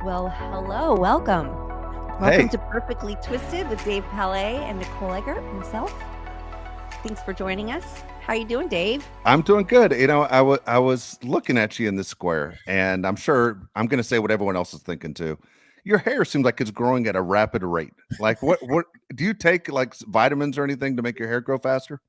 Well, hello, welcome. Welcome Hey, to Perfectly Twisted with Dave Palais and Nicole Eggert, myself. Thanks for joining us. How you doing, Dave? I'm doing good. I was looking at you in the square, and I'm sure I'm going to say what everyone else is thinking too. Your hair seems like it's growing at a rapid rate. Like what do you take like vitamins or anything to make your hair grow faster?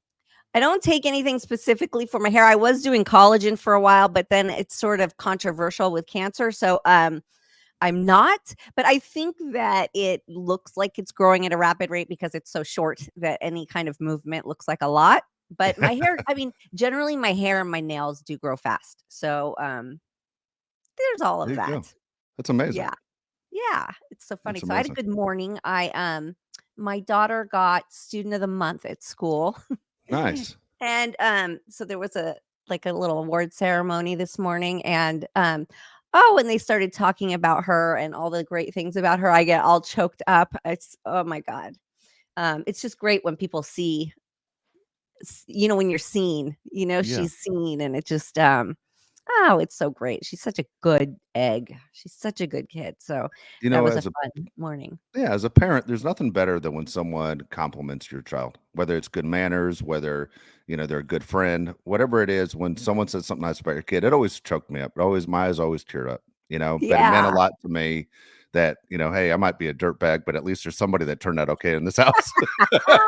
I don't take anything specifically for my hair. I was doing collagen for a while, but then it's sort of controversial with cancer. So I'm not, but I think that it looks like it's growing at a rapid rate because it's so short that any kind of movement looks like a lot. But my hair, I mean, generally my hair and my nails do grow fast. So there's all of There you go. that. That's amazing. Yeah. Yeah, it's so funny. That's So I had a amazing. good morning. My daughter got student of the month at school. Nice. And so there was a little award ceremony this morning and oh, when they started talking about her and all the great things about her, I get all choked up. It's oh my god. It's just great when people see when you're seen, Yeah. she's seen and it just oh, it's so great. She's such a good egg. She's such a good kid. So You that know, was a as a fun morning. Yeah, as a parent, there's nothing better than when someone compliments your child, whether it's good manners, whether, they're a good friend, whatever it is, when someone says something nice about your kid, it always choked me up. My eyes always teared up, but it meant a Yeah. lot to me that, hey, I might be a dirtbag, but at least there's somebody that turned out okay in this house.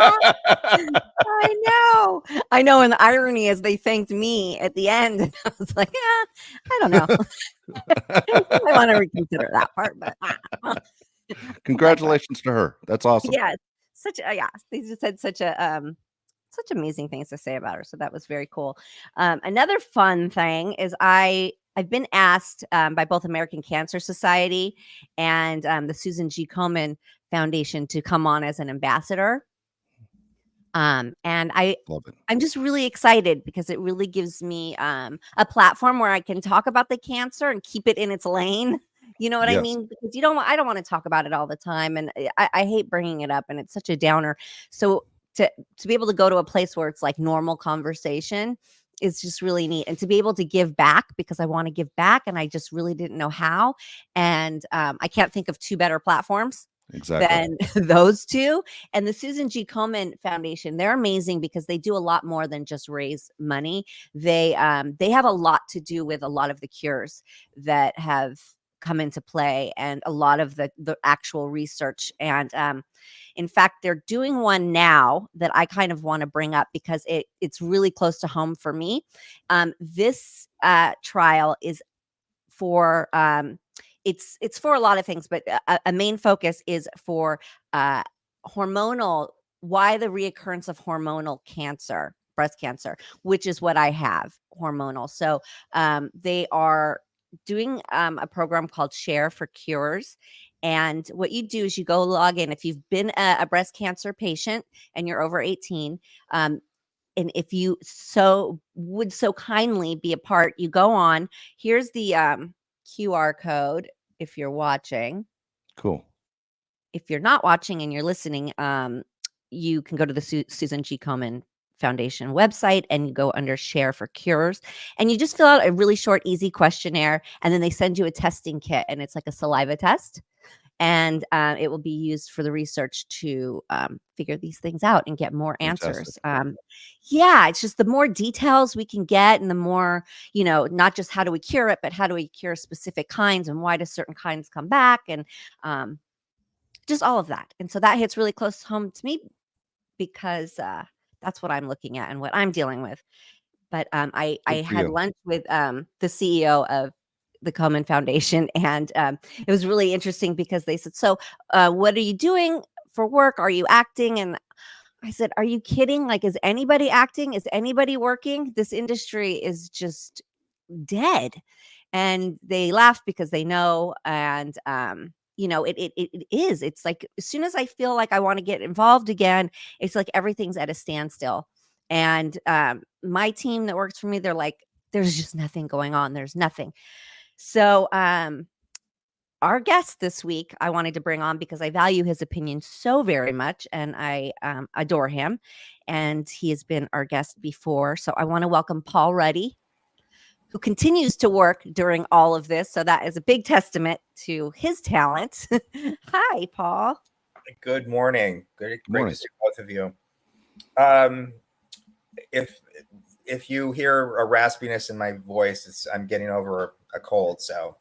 I know. I know, and the irony is they thanked me at the end, and I was like, "Yeah, I don't know. I wanna reconsider that part, but, we'll digress." Congratulations to her. That's awesome. Yes. They just had such amazing things to say about her, so that was very cool. Another fun thing is I've been asked, by both American Cancer Society and, the Susan G. Komen Foundation to come on as an ambassador. And Love it. I'm just really excited because it really gives me a platform where I can talk about the cancer and keep it in its lane. You know what I Yes, mean? Because I don't want to talk about it all the time, and I hate bringing it up, and it's such a downer. So to be able to go to a place where it's like normal conversation is just really neat, and to be able to give back because I want to give back, and I just really didn't know how, and I can't think of two better platforms exactly. than those two. And the Susan G. Komen Foundation, they're amazing because they do a lot more than just raise money. They have a lot to do with a lot of the cures that have come into play and a lot of the actual research. And in fact, they're doing one now that I kind of want to bring up because it's really close to home for me. This trial is for it's for a lot of things, but a main focus is for uh, hormonal. Why the reoccurrence of hormonal cancer, breast cancer, which is what I have, hormonal. So they are doing a program called Share for Cures. And what you do is you go log in if you've been a breast cancer patient and you're over 18. And if you so kindly be a part, you go on. Here's the QR code if you're watching. Cool. If you're not watching and you're listening, you can go to the Susan G. Komen Foundation website and you go under Share for Cures and you just fill out a really short, easy questionnaire. And then they send you a testing kit and it's like a saliva test and it will be used for the research to figure these things out and get more Fantastic. answers. Yeah, it's just the more details we can get, and the more not just how do we cure it, but how do we cure specific kinds, and why do certain kinds come back, and um, just all of that. And so that hits really close home to me because that's what I'm looking at and what I'm dealing with. But I Good for had you. lunch with the CEO of the Komen Foundation, and it was really interesting because they said, "So, what are you doing for work? Are you acting?" And I said, "Are you kidding? Like, is anybody acting? Is anybody working? This industry is just dead." And they laugh because they know, and it is. It's like as soon as I feel like I want to get involved again, it's like everything's at a standstill. And my team that works for me, they're like, there's just nothing going on. There's nothing. So our guest this week, I wanted to bring on because I value his opinion so very much, and I adore him. And he has been our guest before, so I want to welcome Paul Ruddy, who continues to work during all of this. So that is a big testament to his talent. Hi, Paul. Good morning. Great Morning. to see both of you. If you hear a raspiness in my voice, I'm getting over a cold, so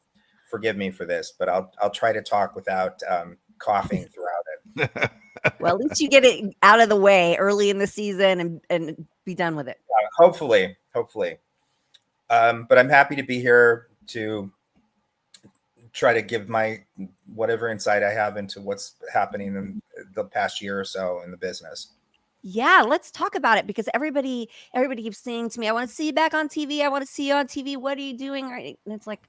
forgive me for this. But I'll try to talk without coughing throughout it. Well, at least you get it out of the way early in the season and be done with it. Hopefully. But I'm happy to be here to try to give my whatever insight I have into what's happening in the past year or so in the business. Yeah, let's talk about it because everybody keeps saying to me, "I want to see you back on TV. I want to see you on TV. What are you doing?" And it's like,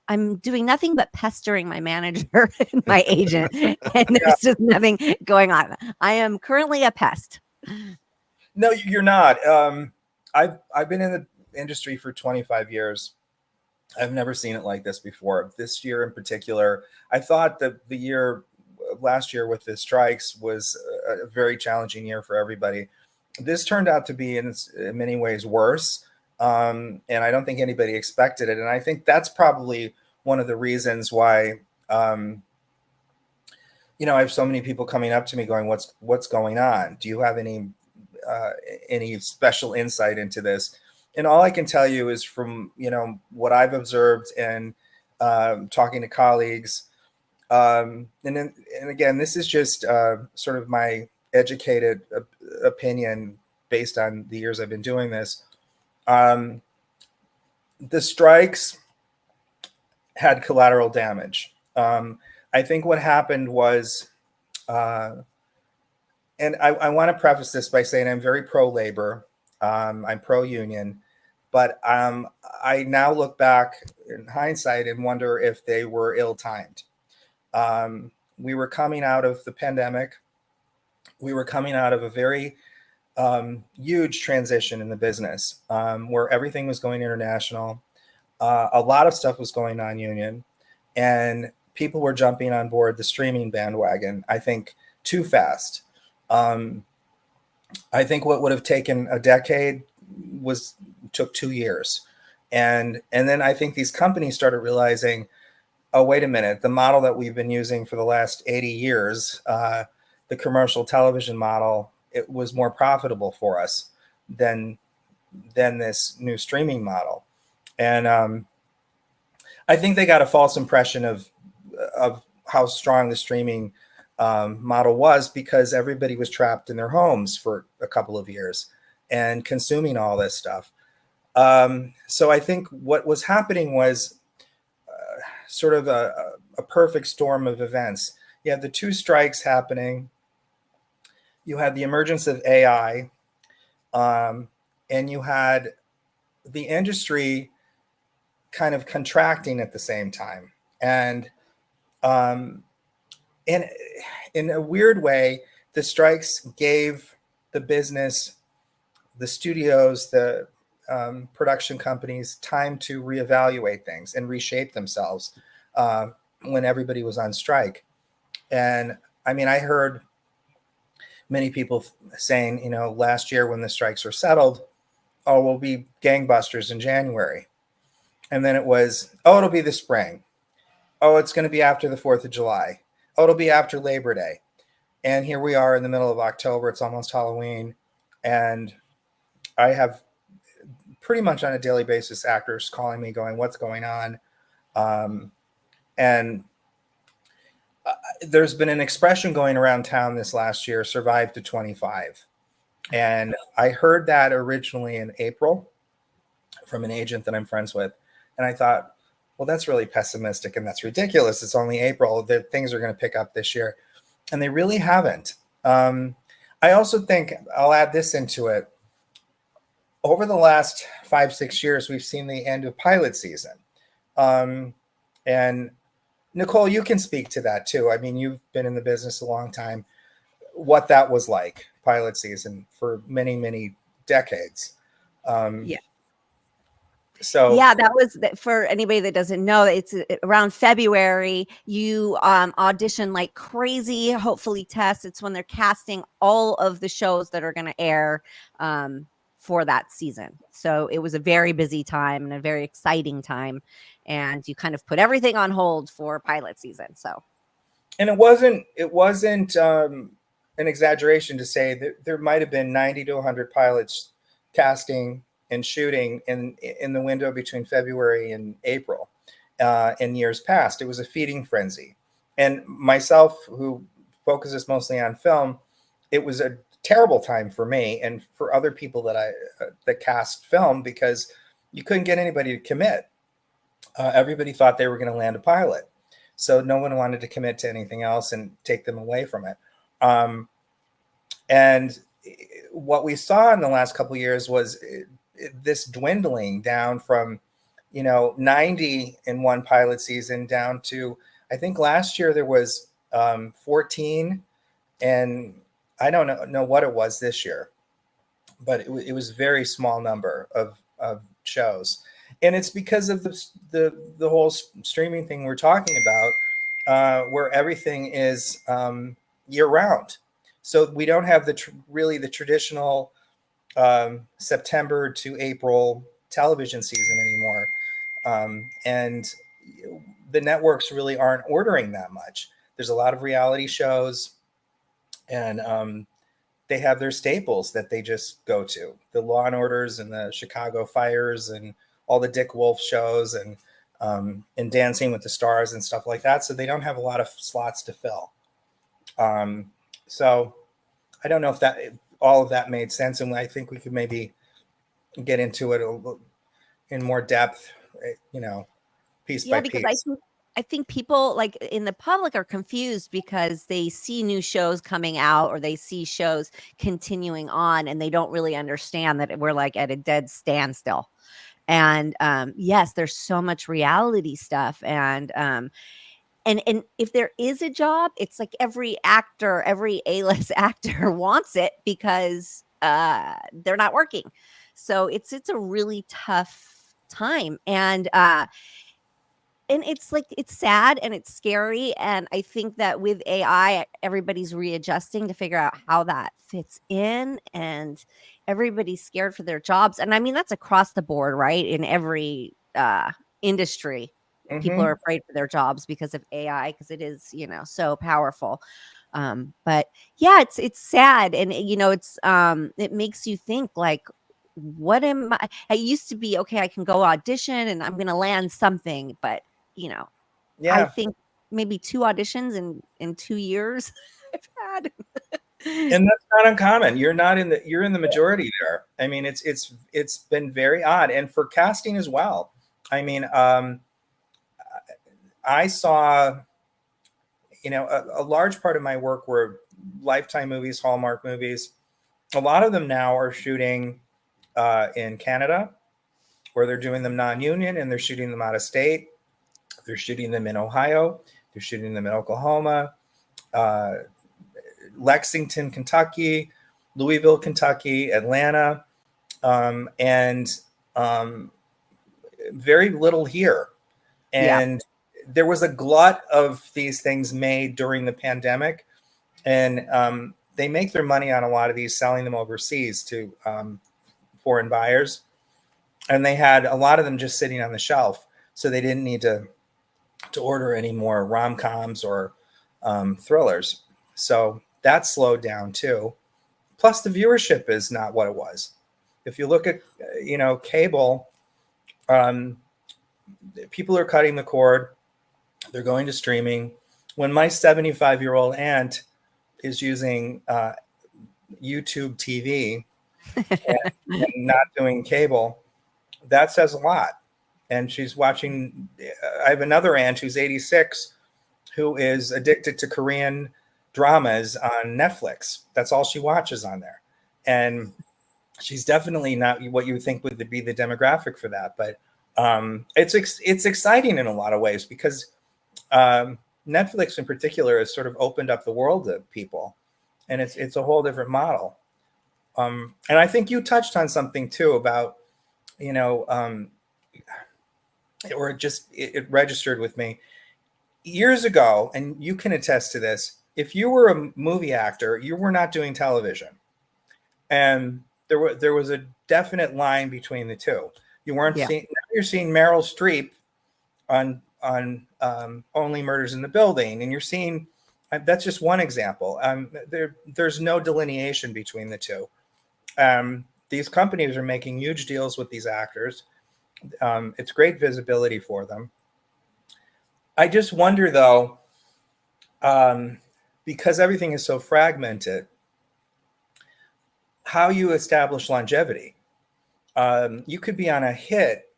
I'm doing nothing but pestering my manager and my agent, and there's just nothing going on. I am currently a pest. No, you're not. I've been in the industry for 25 years. I've never seen it like this before. This year in particular, I thought that the year last year with the strikes was a very challenging year for everybody. This turned out to be in many ways worse. And I don't think anybody expected it. And I think that's probably one of the reasons why, I have so many people coming up to me going, what's going on? Do you have any special insight into this? And all I can tell you is from, what I've observed and talking to colleagues. And again, this is just sort of my educated opinion based on the years I've been doing this. The strikes had collateral damage. I think what happened was, and I want to preface this by saying I'm very pro-labor. I'm pro-union, but I now look back in hindsight and wonder if they were ill-timed. We were coming out of the pandemic. We were coming out of a very huge transition in the business where everything was going international. A lot of stuff was going non-union, and people were jumping on board the streaming bandwagon, I think, too fast. I think what would have taken a decade took 2 years. And then I think these companies started realizing, oh, wait a minute, the model that we've been using for the last 80 years, the commercial television model, it was more profitable for us than this new streaming model. And I think they got a false impression of how strong the streaming model was because everybody was trapped in their homes for a couple of years and consuming all this stuff. So I think what was happening was sort of a perfect storm of events. You had the 2 strikes happening. You had the emergence of AI, and you had the industry kind of contracting at the same time. And in a weird way, the strikes gave the business, the studios, the production companies time to reevaluate things and reshape themselves when everybody was on strike. And I mean, I heard many people saying, last year when the strikes were settled, oh, we'll be gangbusters in January. And then it was, oh, it'll be the spring. Oh, it's going to be after the 4th of July. Oh, it'll be after Labor Day. And here we are in the middle of October. It's almost Halloween. And I have pretty much on a daily basis actors calling me going, what's going on? And there's been an expression going around town this last year, survive to 25. And I heard that originally in April from an agent that I'm friends with. And I thought, well, that's really pessimistic and that's ridiculous. It's only April. That things are going to pick up this year. And they really haven't. I also think I'll add this into it. Over the last 5-6 years, we've seen the end of pilot season. And Nicole, you can speak to that too. I mean, you've been in the business a long time. What that was like, pilot season, for many, many decades. Yeah. So yeah, that was for anybody that doesn't know. It's around February. You audition like crazy. Hopefully, test. It's when they're casting all of the shows that are going to air for that season. So it was a very busy time and a very exciting time. And you kind of put everything on hold for pilot season. So, and it wasn't an exaggeration to say that there might have been 90 to 100 pilots casting and shooting in the window between February and April. In years past, it was a feeding frenzy. And myself, who focuses mostly on film, it was a terrible time for me and for other people that cast film, because you couldn't get anybody to commit. Everybody thought they were going to land a pilot, so no one wanted to commit to anything else and take them away from it. And what we saw in the last couple of years was this dwindling down from 90 in one pilot season down to, I think last year there was 14, and I don't know what it was this year, but it was a very small number of shows. And it's because of the whole streaming thing we're talking about, where everything is year round. So we don't have really the traditional September to April television season anymore. And the networks really aren't ordering that much. There's a lot of reality shows, and they have their staples that they just go to, the Law and Orders and the Chicago Fires and all the Dick Wolf shows, and Dancing with the Stars and stuff like that. So they don't have a lot of slots to fill. So I don't know if all of that made sense, and I think we could maybe get into it in more depth, piece by piece. Because I think people like in the public are confused because they see new shows coming out or they see shows continuing on, and they don't really understand that we're like at a dead standstill. And yes, there's so much reality stuff, and if there is a job, it's like every actor, every A-list actor wants it because they're not working. So it's a really tough time, and it's like it's sad and it's scary. And I think that with AI, everybody's readjusting to figure out how that fits in, and everybody's scared for their jobs. And I mean, that's across the board, right? In every industry, people are afraid for their jobs because of AI, because it is, so powerful. But yeah, it's sad. And it's it makes you think like, what am I used to be, okay, I can go audition and I'm gonna land something, but Yeah. I think maybe 2 auditions in 2 years I've had. And that's not uncommon. You're in the majority there. I mean, it's been very odd, and for casting as well. I mean, I saw, a large part of my work were Lifetime movies, Hallmark movies. A lot of them now are shooting in Canada, where they're doing them non-union, and they're shooting them out of state. They're shooting them in Ohio. They're shooting them in Oklahoma, Lexington, Kentucky, Louisville, Kentucky, Atlanta, and very little here. And there was a glut of these things made during the pandemic, and they make their money on a lot of these, selling them overseas to foreign buyers. And they had a lot of them just sitting on the shelf, so they didn't need to order any more rom-coms or thrillers. So that slowed down too. Plus, the viewership is not what it was. If you look at cable, people are cutting the cord. They're going to streaming. When my 75-year-old aunt is using YouTube TV and not doing cable, that says a lot. And she's watching. I have another aunt who's 86, who is addicted to Korean dramas on Netflix. That's all she watches on there. And she's definitely not what you would think would be the demographic for that. But it's exciting in a lot of ways, because Netflix in particular has sort of opened up the world to people, and it's a whole different model. And I think you touched on something too about, or it registered with me years ago, and you can attest to this. If you were a movie actor, you were not doing television. And there was a definite line between the two. You weren't Yeah. seeing. Now you're seeing Meryl Streep on Only Murders in the Building, and you're seeing. That's just one example. There's no delineation between the two. These companies are making huge deals with these actors. It's great visibility for them. I just wonder, though, because everything is so fragmented, how you establish longevity. You could be on a hit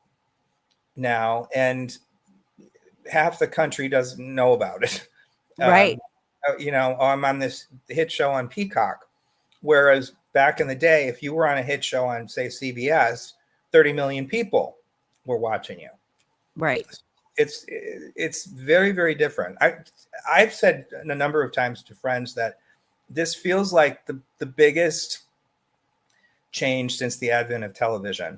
now, and half the country doesn't know about it. Right. I'm on this hit show on Peacock. Whereas back in the day, if you were on a hit show on, say, CBS, 30 million people were watching you. Right. It's very, very different. I've said a number of times to friends that this feels like the biggest change since the advent of television.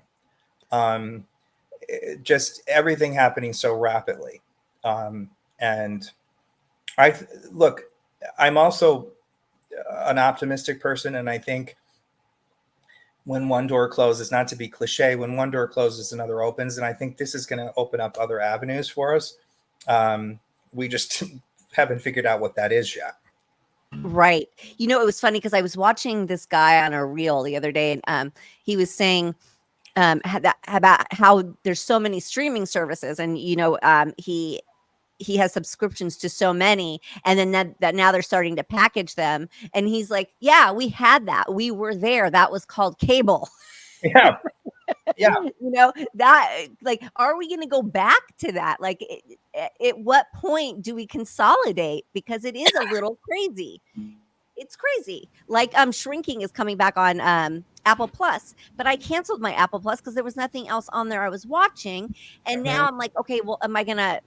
Just everything happening so rapidly. And I'm also an optimistic person, and I think when one door closes, not to be cliche, when one door closes, another opens, and I think this is going to open up other avenues for us. We just haven't figured out what that is yet. Right. It was funny because I was watching this guy on a reel the other day, and he was saying about how there's so many streaming services, and he has subscriptions to so many, and then that now they're starting to package them, and he's like, yeah, we had that, we were there, that was called cable. Yeah. That, like, are we going to go back to that? Like, at what point do we consolidate? Because it is a little crazy. It's crazy. Like, Shrinking is coming back on Apple Plus, but I canceled my Apple Plus because there was nothing else on there I was watching, and now I'm like, okay, well, am I gonna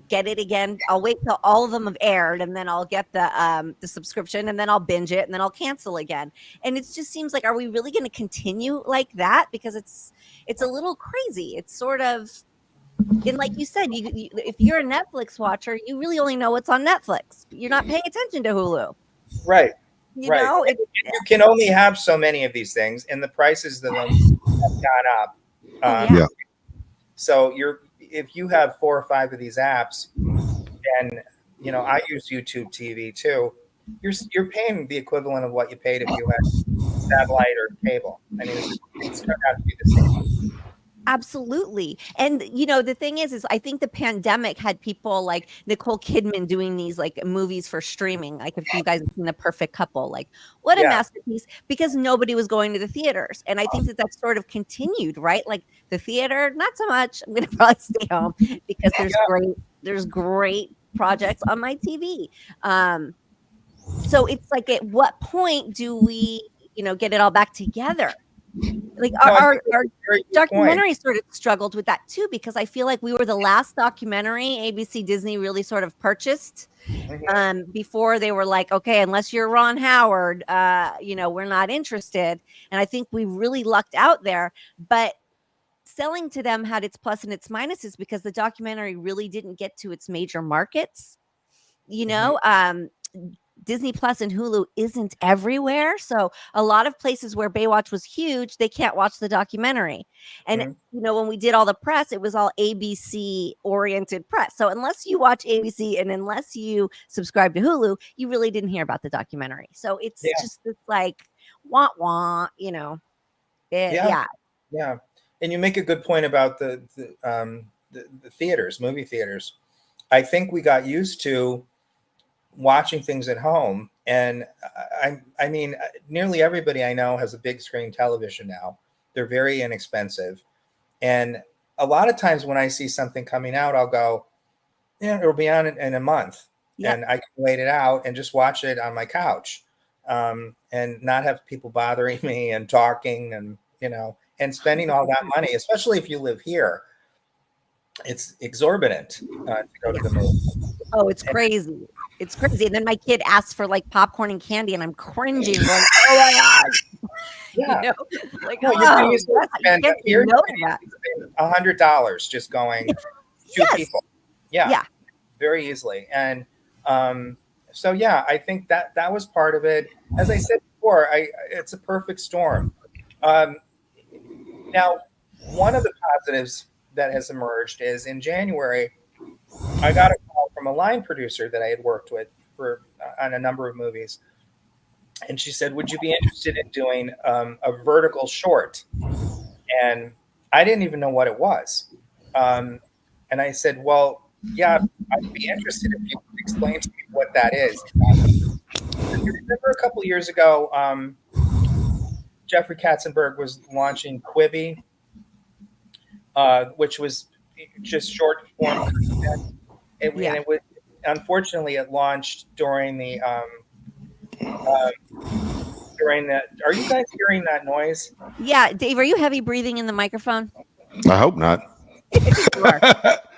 get it again? I'll wait till all of them have aired, and then I'll get the subscription, and then I'll binge it, and then I'll cancel again. And it just seems like, are we really going to continue like that? Because it's a little crazy. It's sort of, and like you said, you if you're a Netflix watcher, you really only know what's on Netflix. You're not paying attention to Hulu. Right. You know, you can only have so many of these things, and the prices of them have gone up. yeah. So if you have 4 or 5 of these apps, and I use YouTube TV too, you're paying the equivalent of what you paid if you had satellite or cable. I mean, it's turned out to be the same. Absolutely. And the thing is I think the pandemic had people like Nicole Kidman doing these like movies for streaming. Like, if you guys have seen The Perfect Couple, like, what a masterpiece, because nobody was going to the theaters. And I think that sort of continued, right? Like, the theater, not so much. I'm going to probably stay home because there's great projects on my TV. So it's like, at what point do we, get it all back together? Like, our documentary sort of struggled with that too, because I feel like we were the last documentary ABC Disney really sort of purchased before they were like, okay, unless you're Ron Howard, we're not interested. And I think we really lucked out there, but selling to them had its plus and its minuses, because the documentary really didn't get to its major markets. Disney Plus and Hulu isn't everywhere. So a lot of places where Baywatch was huge, they can't watch the documentary. And, when we did all the press, it was all ABC oriented press. So unless you watch ABC and unless you subscribe to Hulu, you really didn't hear about the documentary. So it's just this like, wah. Yeah. And you make a good point about the theaters, movie theaters. I think we got used to watching things at home, and I mean, nearly everybody I know has a big screen television now. They're very inexpensive, and a lot of times when I see something coming out, I'll go, it'll be on in a month, and I can wait it out and just watch it on my couch, and not have people bothering me and talking, and and spending all that money, especially if you live here. It's exorbitant to go to the movie. Oh, it's crazy. It's crazy. And then my kid asks for like popcorn and candy, and I'm cringing, going, oh my God. Yeah. Like, you can spend $100 just going 2 people. Yeah. Very easily. And so, I think that was part of it. As I said before, it's a perfect storm. Um, now, one of the positives that has emerged is in January, I got a call from a line producer that I had worked with for on a number of movies, and she said, "Would you be interested in doing a vertical short?" And I didn't even know what it was. Um, and I said, "Well, yeah, I'd be interested if you could explain to me what that is." You remember a couple of years ago, Jeffrey Katzenberg was launching Quibi, which was just short form content. And Yeah. it was, unfortunately, it launched during the Are you guys hearing that noise? Yeah. Dave, are you heavy breathing in the microphone? I hope not. I think you are.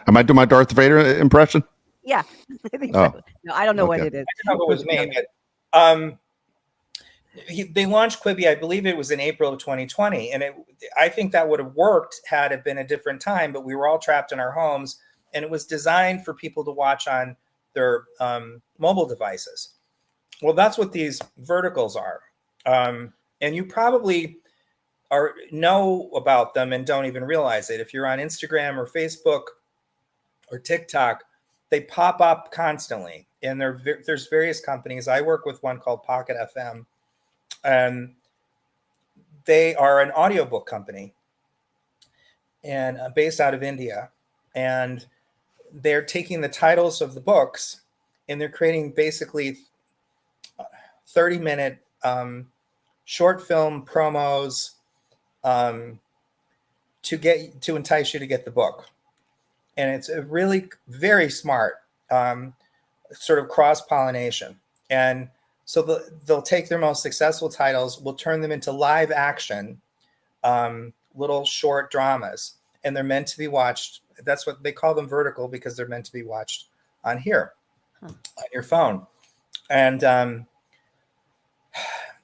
Am I doing my Darth Vader impression? Yeah, I think Oh, so. No, I don't know what okay. it is. I don't know if it was me, but they launched Quibi. I believe it was in April of 2020, and I think that would have worked had it been a different time. But we were all trapped in our homes, and it was designed for people to watch on their mobile devices. Well, that's what these verticals are, and you probably know about them and don't even realize it. If you're on Instagram or Facebook or TikTok, they pop up constantly, and there's various companies. I work with one called Pocket FM, and they are an audiobook company and based out of India, and they're taking the titles of the books and they're creating basically 30-minute short film promos to entice you to get the book. And it's a really very smart sort of cross-pollination. And so they'll take their most successful titles, will turn them into live action little short dramas, and they're meant to be watched. That's what they call them, vertical, because they're meant to be watched on here, on your phone. And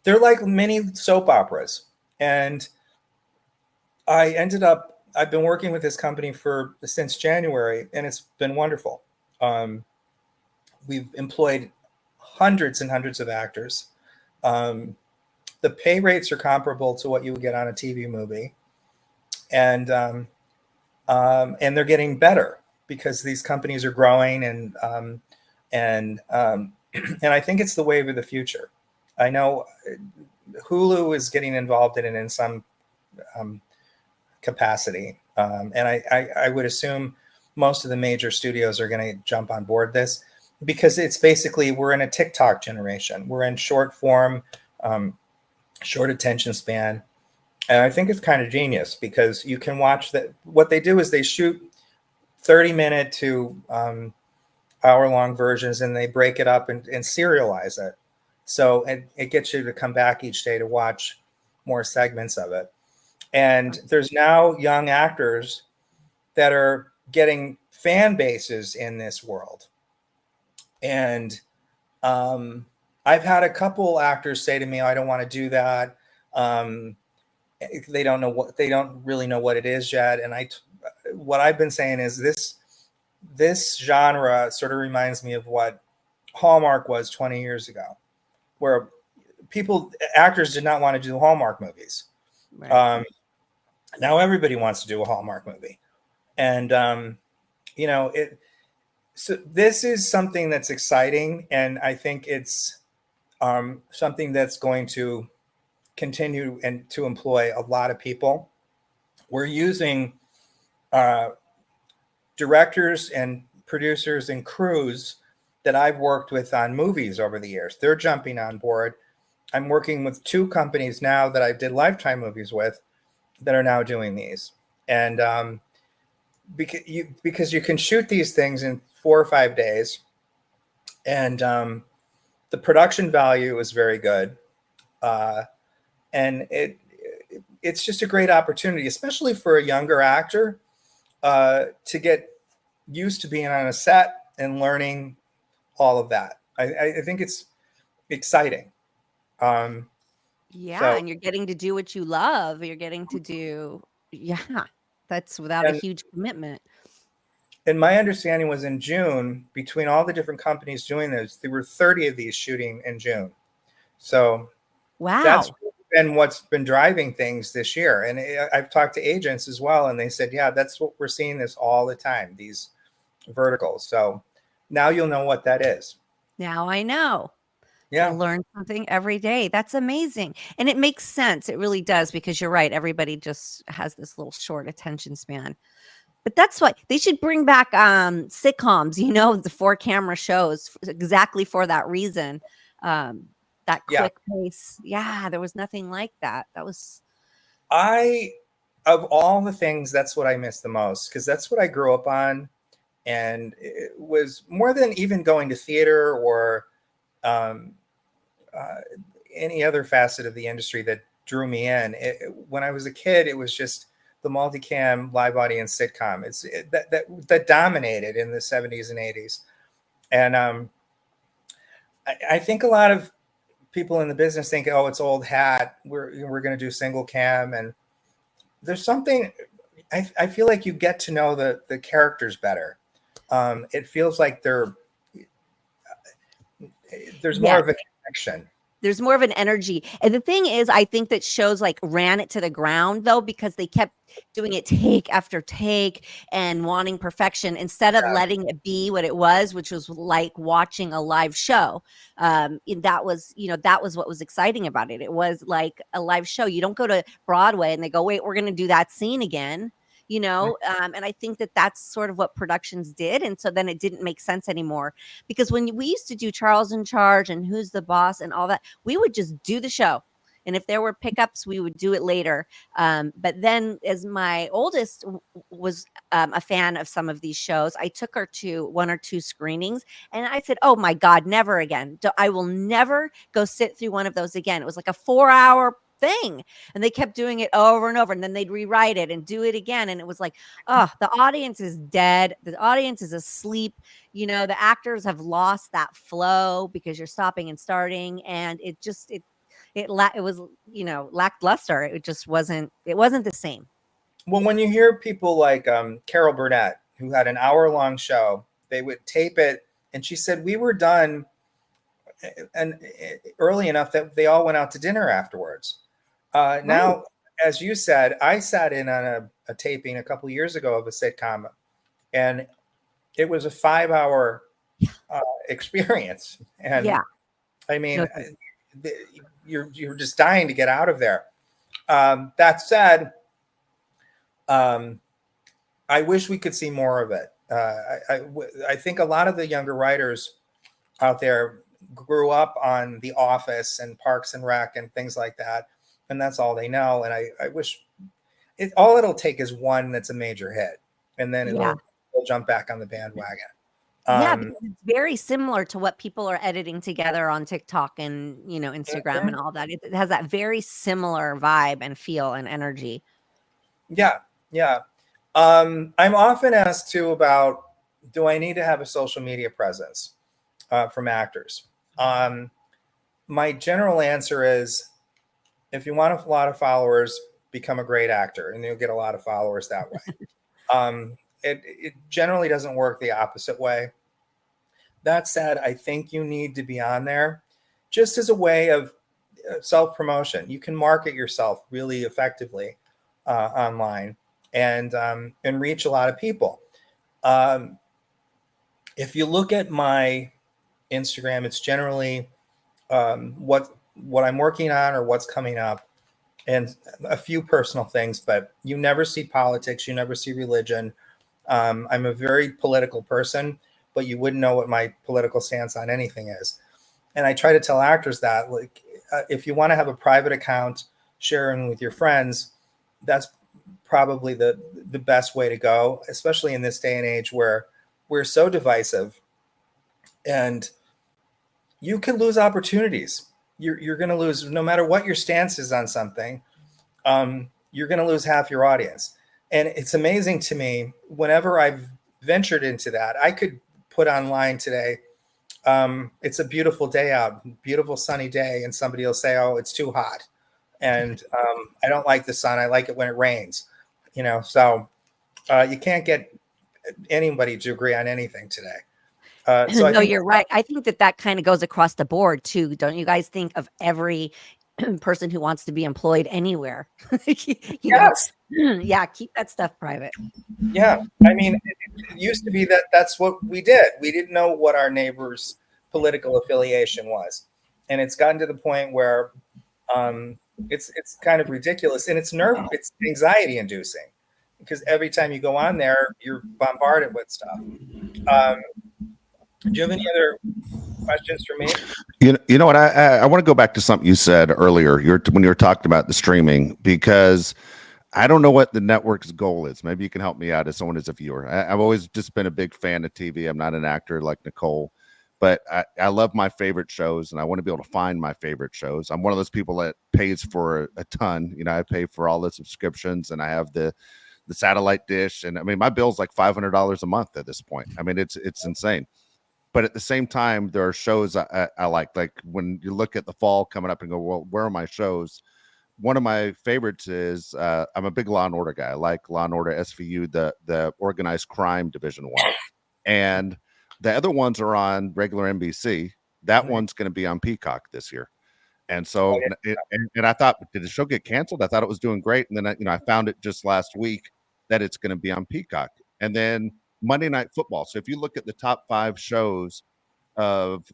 they're like mini soap operas. And I've been working with this company since January, and it's been wonderful. We've employed hundreds and hundreds of actors. The pay rates are comparable to what you would get on a TV movie. And they're getting better because these companies are growing, and I think it's the wave of the future. I know Hulu is getting involved in it in some capacity, and I would assume most of the major studios are going to jump on board this because it's basically we're in a TikTok generation. We're in short form, short attention span. And I think it's kind of genius because you can watch that. What they do is they shoot 30-minute to hour-long versions, and they break it up and serialize it. So it gets you to come back each day to watch more segments of it. And there's now young actors that are getting fan bases in this world. And I've had a couple actors say to me, "I don't want to do that." They don't really know what it is yet. And what I've been saying is this genre sort of reminds me of what Hallmark was 20 years ago, where actors did not want to do Hallmark movies. Right. Now everybody wants to do a Hallmark movie. And, so this is something that's exciting. And I think it's something that's going to continue and to employ a lot of people. We're using directors and producers and crews that I've worked with on movies over the years. They're jumping on board. I'm working with 2 companies now that I did Lifetime movies with that are now doing these. And because you can shoot these things in 4 or 5 days, and the production value is very good. And it's just a great opportunity, especially for a younger actor, to get used to being on a set and learning all of that. I think it's exciting. Yeah, and you're getting to do what you love. You're getting to do, that's without a huge commitment. And my understanding was in June, between all the different companies doing this, there were 30 of these shooting in June. So wow, been what's been driving things this year. And I've talked to agents as well, and they said, yeah, that's what we're seeing this all the time, these verticals. So now you'll know what that is. Now I know. I Yeah. learn something every day. That's amazing. And it makes sense. It really does, because you're right. Everybody just has this little short attention span. But that's why they should bring back sitcoms, the 4-camera shows, exactly for that reason. That Yeah. quick pace. Yeah, there was nothing like that. That was Of all the things, that's what I miss the most, because that's what I grew up on. And it was more than even going to theater or um, uh, any other facet of the industry that drew me in. When I was a kid, it was just the multicam live audience sitcom. That dominated in the 70s and 80s. And I think a lot of people in the business think, oh, it's old hat. We're going to do single cam. And there's something, I feel like you get to know the characters better. It feels like there's more of a connection. There's more of an energy. And the thing is, I think that shows like ran it to the ground, though, because they kept doing it take after take and wanting perfection instead of letting it be what it was, which was like watching a live show. That was what was exciting about it. It was like a live show. You don't go to Broadway and they go, wait, we're going to do that scene again. And I think that that's sort of what productions did. And so then it didn't make sense anymore, because when we used to do Charles in Charge and Who's the Boss and all that, we would just do the show. And if there were pickups, we would do it later. But then as my oldest was a fan of some of these shows, I took her to 1 or 2 screenings and I said, oh my God, never again. I will never go sit through one of those again. It was like a 4-hour thing, and they kept doing it over and over, and then they'd rewrite it and do it again, and it was like, oh, the audience is dead, the audience is asleep, the actors have lost that flow because you're stopping and starting, and it was lackluster. It just wasn't the same. Well, when you hear people like Carol Burnett, who had an hour-long show, they would tape it, and she said we were done and early enough that they all went out to dinner afterwards. Now, as you said, I sat in on a taping a couple of years ago of a sitcom, and it was a 5-hour experience. And I mean, you're just dying to get out of there. That said, I wish we could see more of it. I think a lot of the younger writers out there grew up on The Office and Parks and Rec and things like that, and that's all they know. And I wish all it'll take is one that's a major hit, and then it'll jump back on the bandwagon. Because it's very similar to what people are editing together on TikTok and Instagram and all that. It has that very similar vibe and feel and energy. Yeah. I'm often asked too about, do I need to have a social media presence from actors? My general answer is, if you want a lot of followers, become a great actor, and you'll get a lot of followers that way. It generally doesn't work the opposite way. That said, I think you need to be on there just as a way of self-promotion. You can market yourself really effectively online and reach a lot of people. If you look at my Instagram, it's generally what I'm working on or what's coming up, and a few personal things, but you never see politics, you never see religion. I'm a very political person, but you wouldn't know what my political stance on anything is. And I try to tell actors that, like, if you want to have a private account sharing with your friends, that's probably the best way to go, especially in this day and age where we're so divisive, and you can lose opportunities. You're going to lose, no matter what your stance is on something, you're going to lose half your audience. And it's amazing to me, whenever I've ventured into that, I could put online today, it's a beautiful day out, beautiful sunny day, and somebody will say, oh, it's too hot. And I don't like the sun. I like it when it rains. So you can't get anybody to agree on anything today. So no, you're right. I think that kind of goes across the board too. Don't you guys think of every person who wants to be employed anywhere. You know, Yes. yeah, keep that stuff private. Yeah. I mean, it used to be that that's what we did. We didn't know what our neighbor's political affiliation was. And it's gotten to the point where um, it's kind of ridiculous, and it's anxiety inducing because every time you go on there, you're bombarded with stuff. Um, do you have any other questions for me? You know what? I want to go back to something you said earlier. When you were talking about the streaming, because I don't know what the network's goal is. Maybe you can help me out as someone as a viewer. I've always just been a big fan of TV. I'm not an actor like Nicole, but I love my favorite shows, and I want to be able to find my favorite shows. I'm one of those people that pays for a ton. You know, I pay for all the subscriptions, and I have the satellite dish, and I mean my bill's like $500 a month at this point. I mean it's insane. But at the same time, there are shows I like when you look at the fall coming up and go, well, where are my shows? One of my favorites is I'm a big Law and Order guy. I like Law and Order SVU, the organized crime division one, and the other ones are on regular NBC. That one's going to be on Peacock this year. And so, and I thought, did the show get canceled? I thought it was doing great, and then I found it just last week that it's going to be on Peacock. And then Monday Night Football. So if you look at the top 5 shows of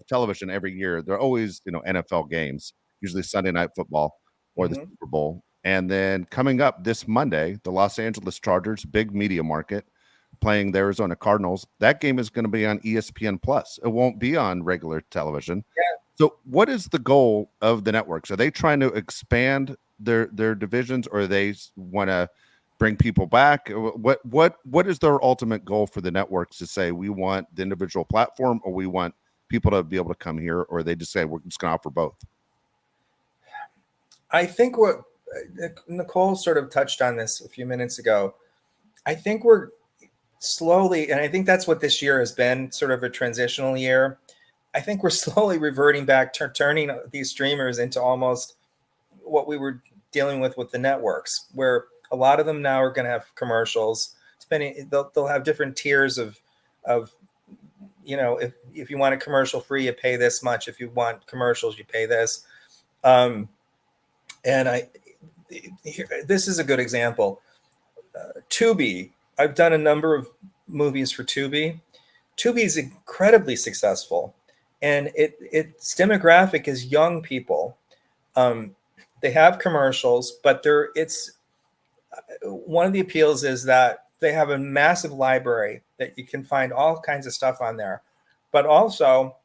television every year, they're always NFL games, usually Sunday Night Football or the Super Bowl. And then coming up this Monday, the Los Angeles Chargers, big media market, playing the Arizona Cardinals. That game is going to be on ESPN Plus. It won't be on regular television. So what is the goal of the networks? Are they trying to expand their divisions, or they want to bring people back? What is their ultimate goal for the networks to say we want the individual platform, or we want people to be able to come here, or they just say we're just going to offer both? I think what Nicole sort of touched on this a few minutes ago. I think we're slowly, and I think that's what this year has been, sort of a transitional year. I think we're slowly reverting back, turning these streamers into almost what we were dealing with the networks, where a lot of them now are going to have commercials. Depending, they'll have different tiers of if you want a commercial free, you pay this much. If you want commercials, you pay this. This is a good example. Tubi. I've done a number of movies for Tubi. Tubi is incredibly successful, and its demographic is young people. They have commercials, but one of the appeals is that they have a massive library that you can find all kinds of stuff on there, but also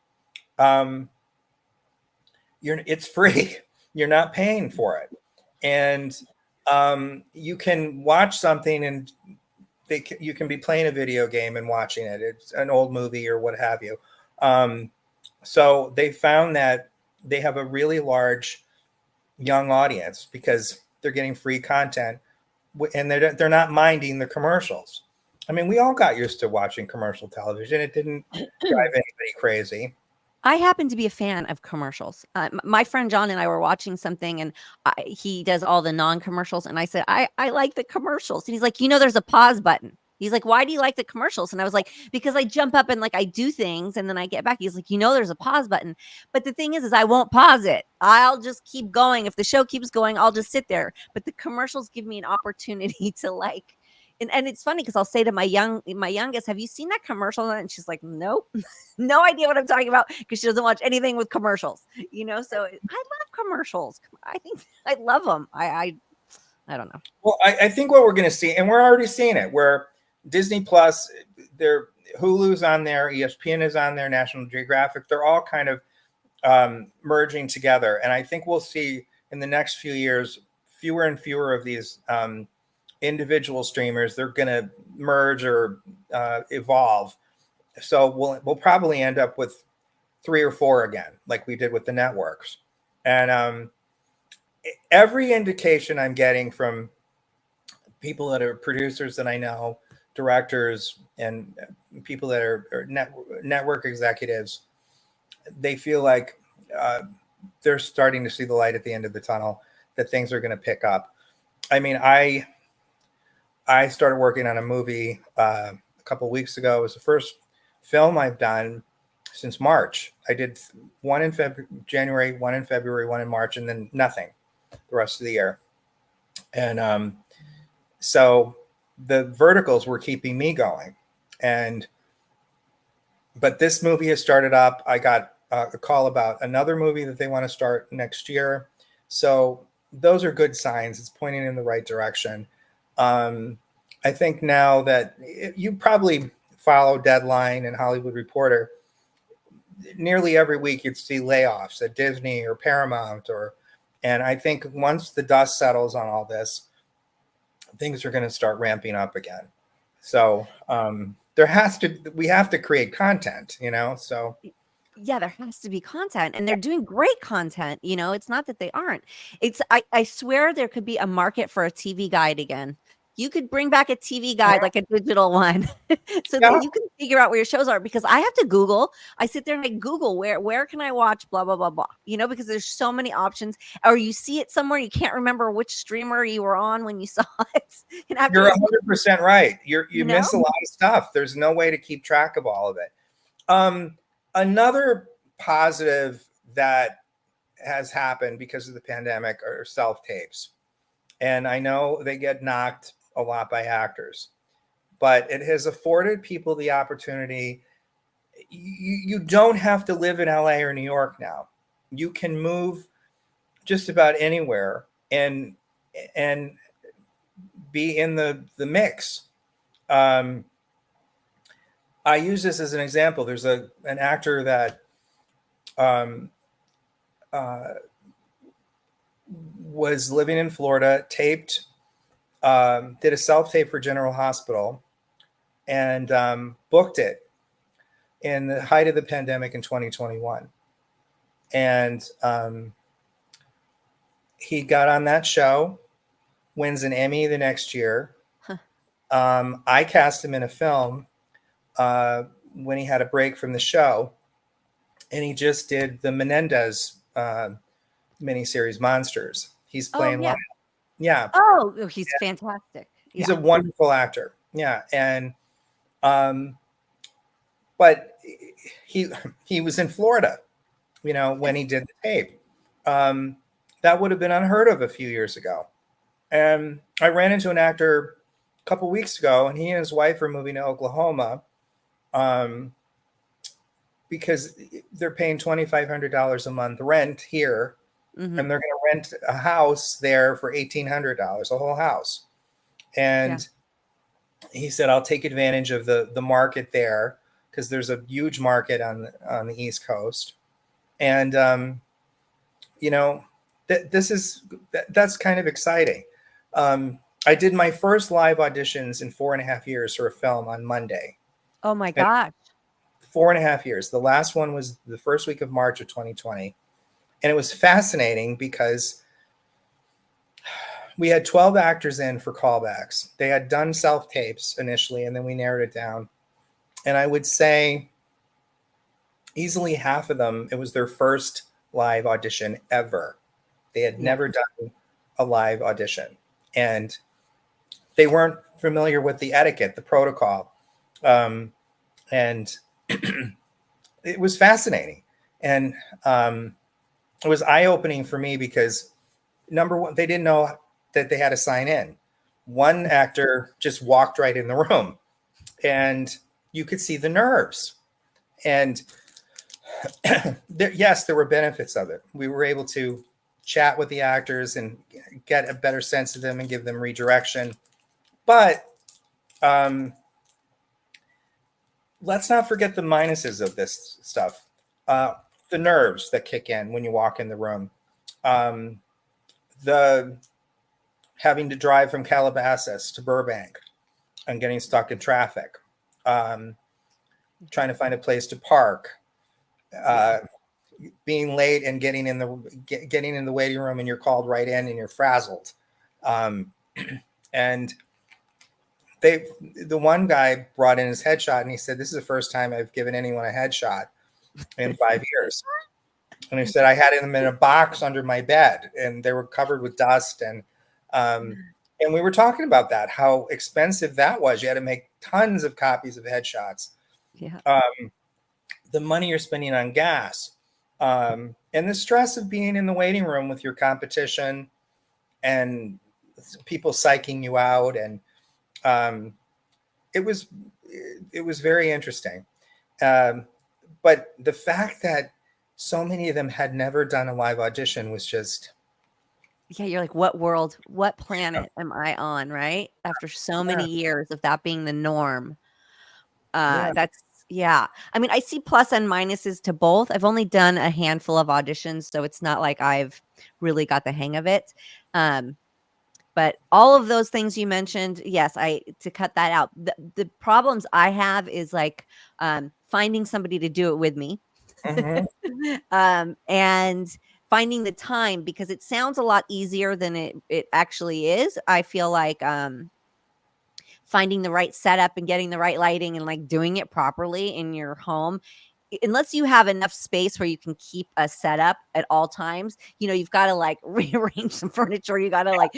it's free. You're not paying for it, and you can watch something, and you can be playing a video game and watching it. It's an old movie or what have you. So they found that they have a really large young audience because they're getting free content, and they're not minding the commercials. I mean, we all got used to watching commercial television. It didn't drive anybody crazy. I happen to be a fan of commercials. My friend John and I were watching something, and he does all the non-commercials. And I said, I like the commercials. And he's like, there's a pause button. He's like, why do you like the commercials? And I was like, because I jump up and I do things, and then I get back. He's like, there's a pause button. But the thing is I won't pause it. I'll just keep going. If the show keeps going, I'll just sit there. But the commercials give me an opportunity to and it's funny because I'll say to my youngest, have you seen that commercial? And she's like, nope, no idea what I'm talking about, because she doesn't watch anything with commercials, so I love commercials. I think I love them. I don't know. Well, I think what we're going to see, and we're already seeing it, where Disney Plus, Hulu's on there, ESPN is on there, National Geographic, they're all kind of merging together. And I think we'll see in the next few years, fewer and fewer of these individual streamers. They're going to merge or evolve. So we'll probably end up with 3 or 4 again, like we did with the networks. And every indication I'm getting from people that are producers that I know, directors, and people that are network executives, they feel like they're starting to see the light at the end of the tunnel, that things are going to pick up. I mean, I started working on a movie a couple of weeks ago. It was the first film I've done, since March. I did one in January, one in February, one in March, and then nothing the rest of the year. And so the verticals were keeping me going. But this movie has started up. I got a call about another movie that they want to start next year. So those are good signs. It's pointing in the right direction. I think now that you probably follow Deadline and Hollywood Reporter, nearly every week you'd see layoffs at Disney or Paramount, and I think once the dust settles on all this, things are going to start ramping up again. So we have to create content, so. Yeah, there has to be content, and they're doing great content. It's not that they aren't. I swear there could be a market for a TV guide again. You could bring back a TV guide, like a digital one, so Yeah. that you can figure out where your shows are. Because I have to Google. I sit there and I Google where can I watch blah blah blah blah. Because there's so many options. Or you see it somewhere, you can't remember which streamer you were on when you saw it. And You're 100% right. You miss a lot of stuff. There's no way to keep track of all of it. Another positive that has happened because of the pandemic are self-tapes. And I know they get knocked a lot by actors, but it has afforded people the opportunity. You don't have to live in LA or New York now. You can move just about anywhere and be in the mix. I use this as an example. There's an actor that was living in Florida, taped, did a self-tape for General Hospital, and booked it in the height of the pandemic in 2021. And he got on that show, wins an Emmy the next year. Huh. I cast him in a film when he had a break from the show, and he just did the Menendez miniseries Monsters. He's playing one. Yeah. Oh, he's fantastic. He's a wonderful actor. Yeah. And but he was in Florida, when he did the tape. That would have been unheard of a few years ago. And I ran into an actor a couple weeks ago, and he and his wife are moving to Oklahoma because they're paying $2,500 a month rent here. Mm-hmm. And they're going to rent a house there for $1,800, a whole house. And he said, I'll take advantage of the market there, because there's a huge market on the East Coast. And, that's kind of exciting. I did my first live auditions in 4.5 years for a film on Monday. Oh my gosh. 4.5 years. The last one was the first week of March of 2020. And it was fascinating because we had 12 actors in for callbacks. They had done self-tapes initially, and then we narrowed it down. And I would say easily half of them, it was their first live audition ever. They had never done a live audition. And they weren't familiar with the etiquette, the protocol. And it was fascinating. And it was eye-opening for me because, number one, they didn't know that they had to sign in. One actor just walked right in the room, and you could see the nerves. And there were benefits of it. We were able to chat with the actors and get a better sense of them and give them redirection. But let's not forget the minuses of this stuff. The nerves that kick in when you walk in the room. The having to drive from Calabasas to Burbank and getting stuck in traffic. Trying to find a place to park. Being late and getting in the waiting room, and you're called right in and you're frazzled. And the one guy brought in his headshot, and he said, "This is the first time I've given anyone a headshot in 5 years." And he said, I had them in a box under my bed, and they were covered with dust. And we were talking about that, how expensive that was. You had to make tons of copies of headshots. Yeah. the money you're spending on gas, and the stress of being in the waiting room with your competition and people psyching you out. And um, it was very interesting. But the fact that so many of them had never done a live audition was just, Yeah, you're like, what world, what planet am I on, right? After so many years of that being the norm. Yeah. That's yeah. I mean, I see plus and minuses to both. I've only done a handful of auditions, so it's not like I've really got the hang of it. But all of those things you mentioned, yes, I to cut that out. The problems I have is like finding somebody to do it with me. Mhm. And finding the time because it sounds a lot easier than it actually is. I feel like finding the right setup and getting the right lighting and like doing it properly in your home, unless you have enough space where you can keep a setup at all times, you've got to like rearrange some furniture. You got to like,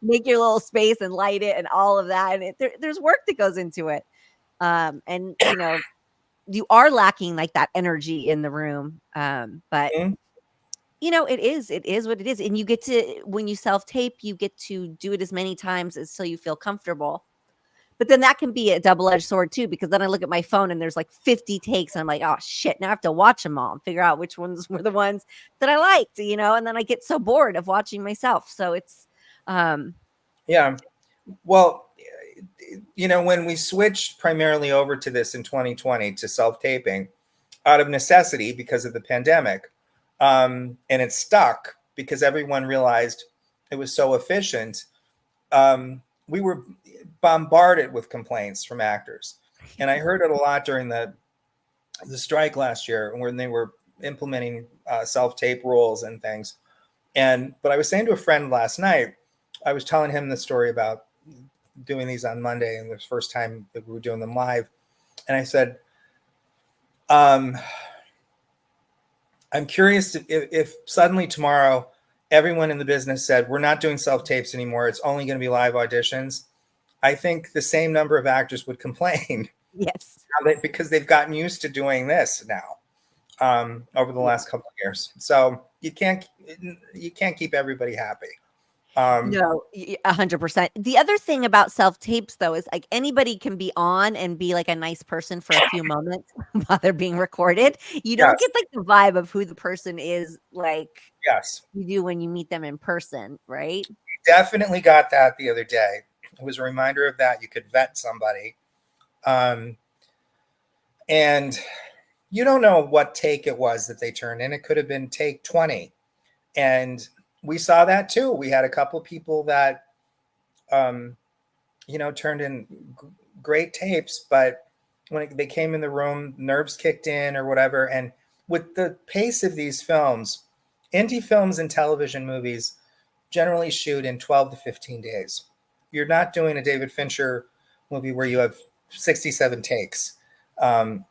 make your little space and light it and all of that. And there's work that goes into it. And you are lacking like that energy in the room. But Mhm. it is what it is. And you get to, when you self tape, you get to do it as many times as so you feel comfortable. But then that can be a double-edged sword too, because then I look at my phone and there's like 50 takes and I'm like, oh shit, now I have to watch them all and figure out which ones were the ones that I liked, and then I get so bored of watching myself. So it's Yeah. Well, when we switched primarily over to this in 2020 to self-taping out of necessity because of the pandemic, and it stuck because everyone realized it was so efficient, we were bombarded with complaints from actors. And I heard it a lot during the strike last year when they were implementing self-tape rules and things. But I was saying to a friend last night, I was telling him the story about doing these on Monday and the first time that we were doing them live. And I said, I'm curious if suddenly tomorrow everyone in the business said, we're not doing self-tapes anymore, it's only going to be live auditions. I think the same number of actors would complain. yes. Because they've gotten used to doing this now over the last couple of years. So you can't keep everybody happy. No, 100%. The other thing about self tapes though is like anybody can be on and be like a nice person for a few moments while they're being recorded. You don't Yes, get like the vibe of who the person is like yes, you do when you meet them in person, right? definitely got that the other day. It was a reminder of that. You could vet somebody, and you don't know what take it was that they turned in. It could have been take 20, and we saw that too. We had a couple people that turned in great tapes, but when they came in the room, nerves kicked in or whatever. And with the pace of these films, indie films and television movies generally shoot in 12 to 15 days. You're not doing a David Fincher movie where you have 67 takes. That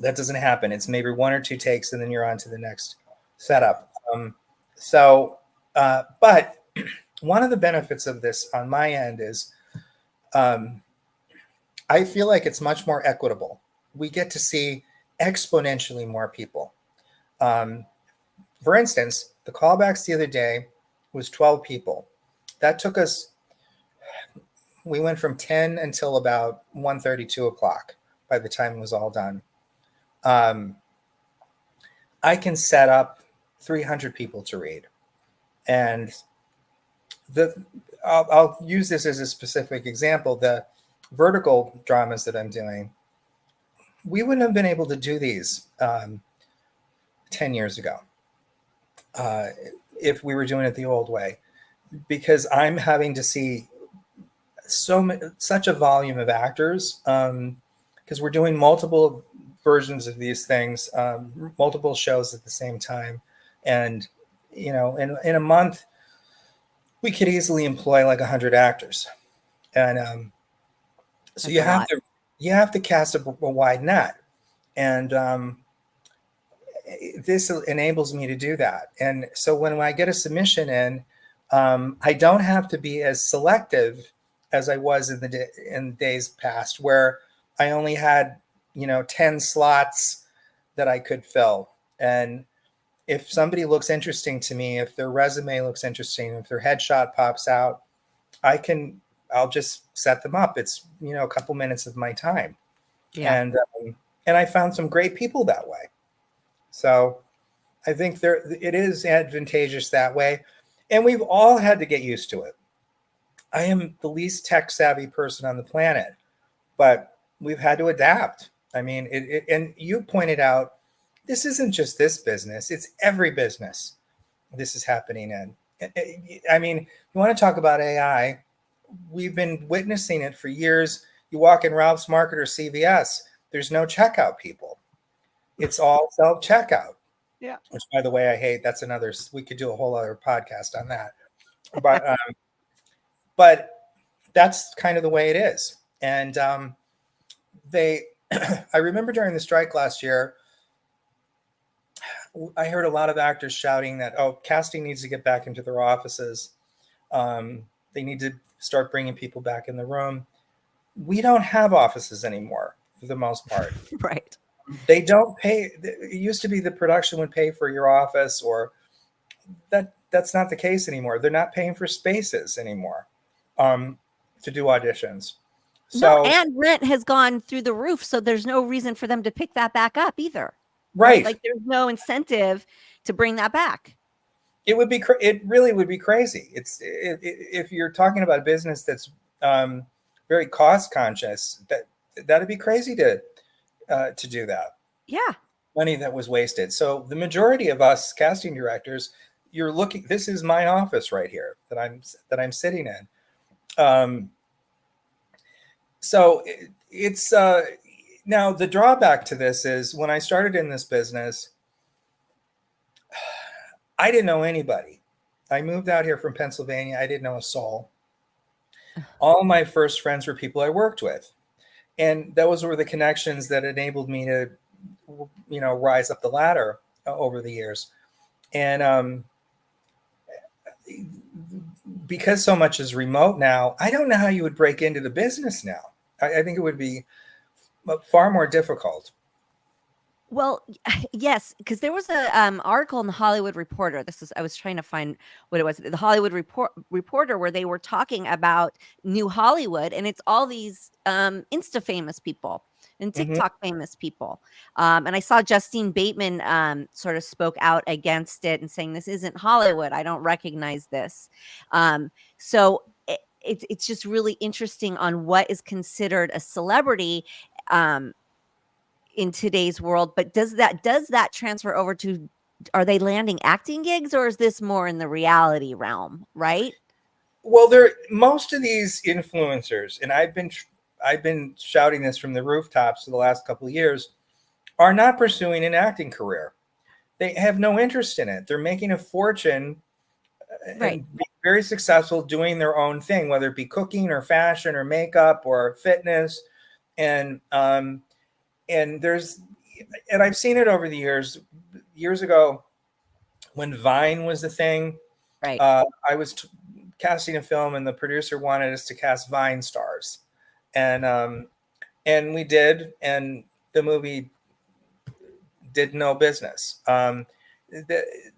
doesn't happen. It's maybe one or two takes and then you're on to the next setup. But one of the benefits of this on my end is I feel like it's much more equitable. We get to see exponentially more people. For instance, the callbacks the other day was 12 people. That took us, we went from 10 until about 1:30, 2 o'clock by the time it was all done. I can set up 300 people to read. And I'll use this as a specific example. The vertical dramas that I'm doing, we wouldn't have been able to do these 10 years ago if we were doing it the old way, because I'm having to see such a volume of actors because we're doing multiple versions of these things, multiple shows at the same time. And, in a month, we could easily employ like 100 actors. And so you have to cast a wide net. And this enables me to do that. And so when I get a submission in, I don't have to be as selective as I was in days past, where I only had 10 slots that I could fill. And if somebody looks interesting to me, if their resume looks interesting, if their headshot pops out, I'll just set them up. It's, a couple minutes of my time. Yeah. And I found some great people that way. So I think it is advantageous that way. And we've all had to get used to it. I am the least tech savvy person on the planet, but we've had to adapt. I mean, and you pointed out, this isn't just this business, it's every business this is happening in. I mean, you want to talk about AI, we've been witnessing it for years. You walk in Ralph's Market or CVS, there's no checkout people. It's all self-checkout. Yeah. Which, by the way, I hate. That's another, we could do a whole other podcast on that. But that's kind of the way it is. And I remember during the strike last year, I heard a lot of actors shouting that, oh, casting needs to get back into their offices. They need to start bringing people back in the room. We don't have offices anymore for the most part. Right. They don't pay. It used to be the production would pay for your office, or that's not the case anymore. They're not paying for spaces anymore to do auditions. So, no, and rent has gone through the roof, so there's no reason for them to pick that back up either. Right. Like there's no incentive to bring that back. It would be. It really would be crazy. If you're talking about a business that's very cost conscious, that'd be crazy to do that. Yeah. Money that was wasted. So the majority of us casting directors, you're looking. This is my office right here that I'm sitting in. So it's now the drawback to this is when I started in this business, I didn't know anybody. I moved out here from Pennsylvania. I didn't know a soul. All my first friends were people I worked with. And those were the connections that enabled me to, rise up the ladder over the years. And because so much is remote now, I don't know how you would break into the business now. I think it would be far more difficult. Well, yes, because there was a article in the Hollywood Reporter. I was trying to find what it was. The Hollywood Reporter, where they were talking about New Hollywood, and it's all these Insta famous people and TikTok famous people. And I saw Justine Bateman sort of spoke out against it and saying, "This isn't Hollywood. I don't recognize this." So it's just really interesting on what is considered a celebrity. In today's world, but does that transfer over to, are they landing acting gigs, or is this more in the reality realm, right? Well, most of these influencers, and I've been shouting this from the rooftops for the last couple of years, are not pursuing an acting career. They have no interest in it. They're making a fortune Right. and being very successful doing their own thing, whether it be cooking or fashion or makeup or fitness. And I've seen it over the years ago when Vine was the thing. Right. I was casting a film and the producer wanted us to cast Vine stars, and we did, and the movie did no business.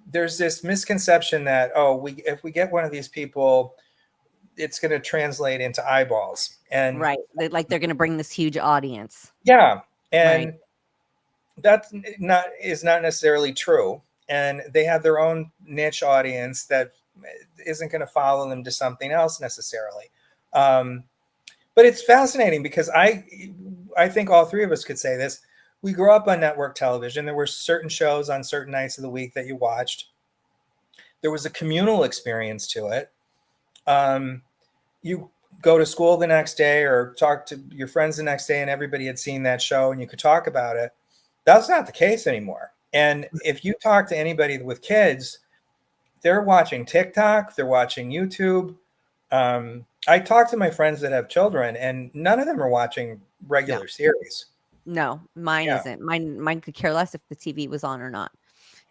There's this misconception that, if we get one of these people, it's going to translate into eyeballs, and right, like they're going to bring this huge audience. Yeah. And right. That is not necessarily true. And they have their own niche audience that isn't going to follow them to something else necessarily. But it's fascinating because I think all three of us could say this. We grew up on network television. There were certain shows on certain nights of the week that you watched. There was a communal experience to it. You go to school the next day or talk to your friends the next day and everybody had seen that show and you could talk about it. That's not the case anymore. And if you talk to anybody with kids, they're watching TikTok, they're watching YouTube. I talk to my friends that have children and none of them are watching regular series. No, mine isn't. Mine could care less if the TV was on or not.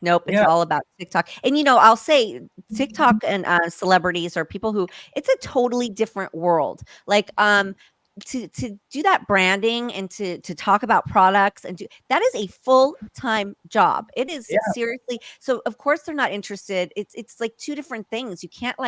Nope, it's all about TikTok. And I'll say TikTok and celebrities are people who, it's a totally different world. Like to do that branding and to talk about products and that is a full-time job. It is Yeah. seriously. So of course they're not interested. It's like two different things. You can't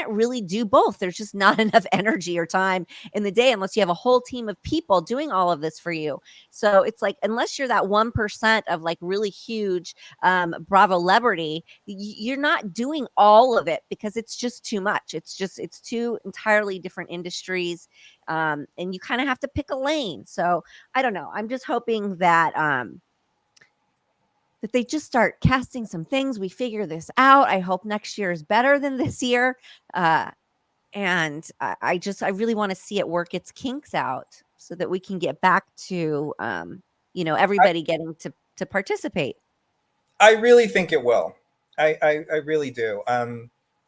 really do both. There's just not enough energy or time in the day unless you have a whole team of people doing all of this for you. So it's like, unless you're that 1% of like really huge Bravo celebrity, you're not doing all of it because it's just too much. It's two entirely different industries. And you kind of have to pick a lane. So I don't know. I'm just hoping that that they just start casting some things. We figure this out. I hope next year is better than this year. And I really want to see it work its kinks out so that we can get back to everybody getting to participate. I really think it will. I really do.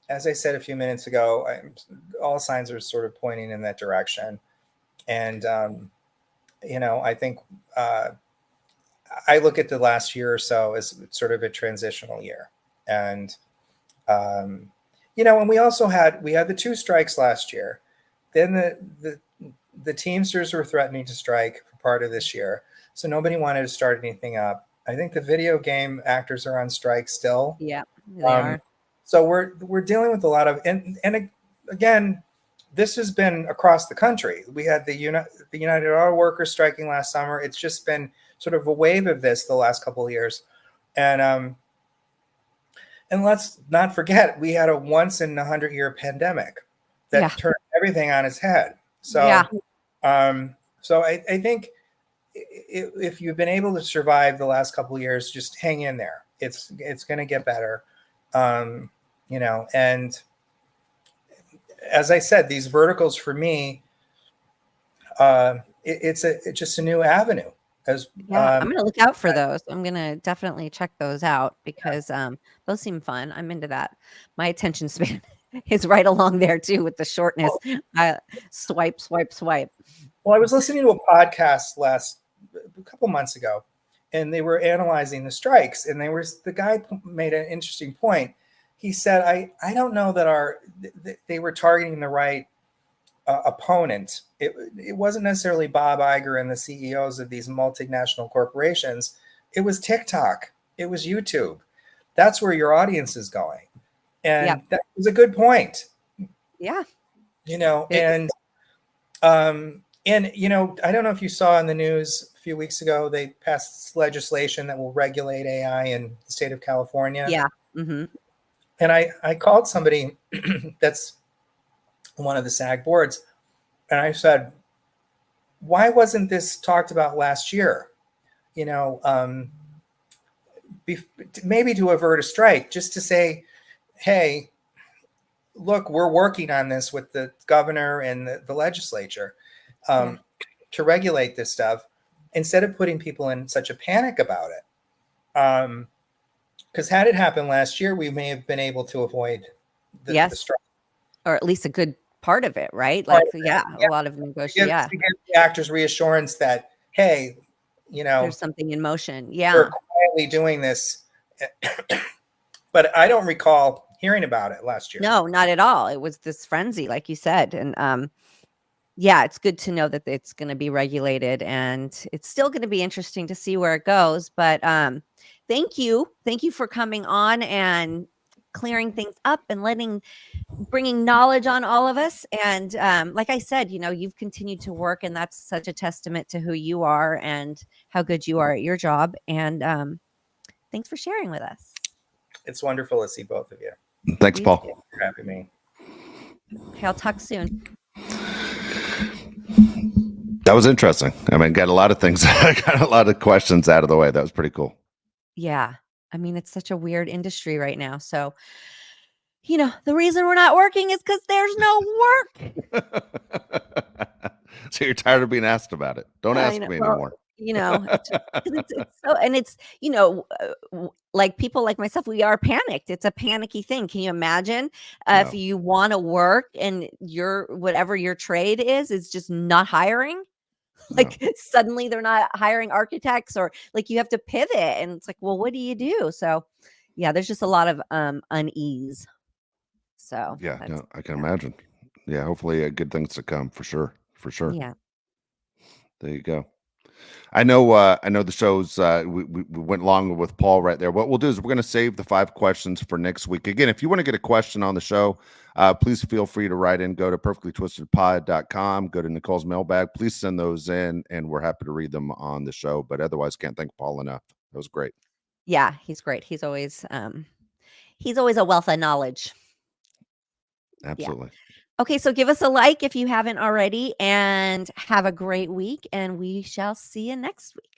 As I said a few minutes ago, all signs are sort of pointing in that direction. And, I think I look at the last year or so as sort of a transitional year. And, and we also had the 2 strikes last year. Then the Teamsters were threatening to strike for part of this year. So nobody wanted to start anything up. I think the video game actors are on strike still. Yeah, they are. So we're dealing with a lot of, and again, this has been across the country. We had the United Auto Workers striking last summer. It's just been sort of a wave of this the last couple of years, and let's not forget we had a once in 100-year pandemic that turned everything on its head. So, so I think if you've been able to survive the last couple of years, just hang in there. It's going to get better, and as I said, these verticals for me, it's just a new avenue. I'm going to look out for those. I'm going to definitely check those out because those seem fun. I'm into that. My attention span is right along there too with the shortness. Swipe. Well, I was listening to a podcast a couple months ago, and they were analyzing the strikes, and the guy made an interesting point. He said, I don't know that they were targeting the right opponent. It wasn't necessarily Bob Iger and the CEOs of these multinational corporations. It was TikTok. It was YouTube. That's where your audience is going. And that was a good point. Yeah. And I don't know if you saw in the news a few weeks ago, they passed legislation that will regulate AI in the state of California. Yeah. Mm-hmm. And I called somebody that's one of the SAG boards, and I said, why wasn't this talked about last year? Maybe to avert a strike, just to say, hey, look, we're working on this with the governor and the legislature to regulate this stuff, instead of putting people in such a panic about it. Because had it happened last year, we may have been able to avoid the strike. Or at least a good part of it, right? Like, a lot of negotiation. To give the actors reassurance that, hey, there's something in motion. Yeah. We're quietly doing this. But I don't recall hearing about it last year. No, not at all. It was this frenzy, like you said. And it's good to know that it's going to be regulated, and it's still going to be interesting to see where it goes. But thank you for coming on and clearing things up and bringing knowledge on all of us. And like I said, you've continued to work, and that's such a testament to who you are and how good you are at your job. And thanks for sharing with us. It's wonderful to see both of you. Thanks, Paul. Thanks for having me. Okay, I'll talk soon. That was interesting. I mean, got a lot of things, got a lot of questions out of the way. That was pretty cool. Yeah. I mean, it's such a weird industry right now. So, the reason we're not working is because there's no work. So you're tired of being asked about it. Don't ask me anymore. It's so, and it's, like people like myself, we are panicked. It's a panicky thing. Can you imagine if you want to work and whatever your trade is just not hiring? Like suddenly they're not hiring architects, or like you have to pivot, and it's like, well, what do you do? So there's just a lot of unease. So I can imagine. Yeah, hopefully good things to come for sure. for sure. Yeah. There you go. I know the show's we went long with Paul right there. What we'll do is we're going to save the 5 questions for next week. Again, if you want to get a question on the show, please feel free to write in. Go to perfectlytwistedpod.com, go to Nicole's mailbag. Please send those in, and we're happy to read them on the show. But otherwise, can't thank Paul enough. That was great. Yeah, he's great. He's always a wealth of knowledge. Absolutely. Okay, so give us a like if you haven't already, and have a great week, and we shall see you next week.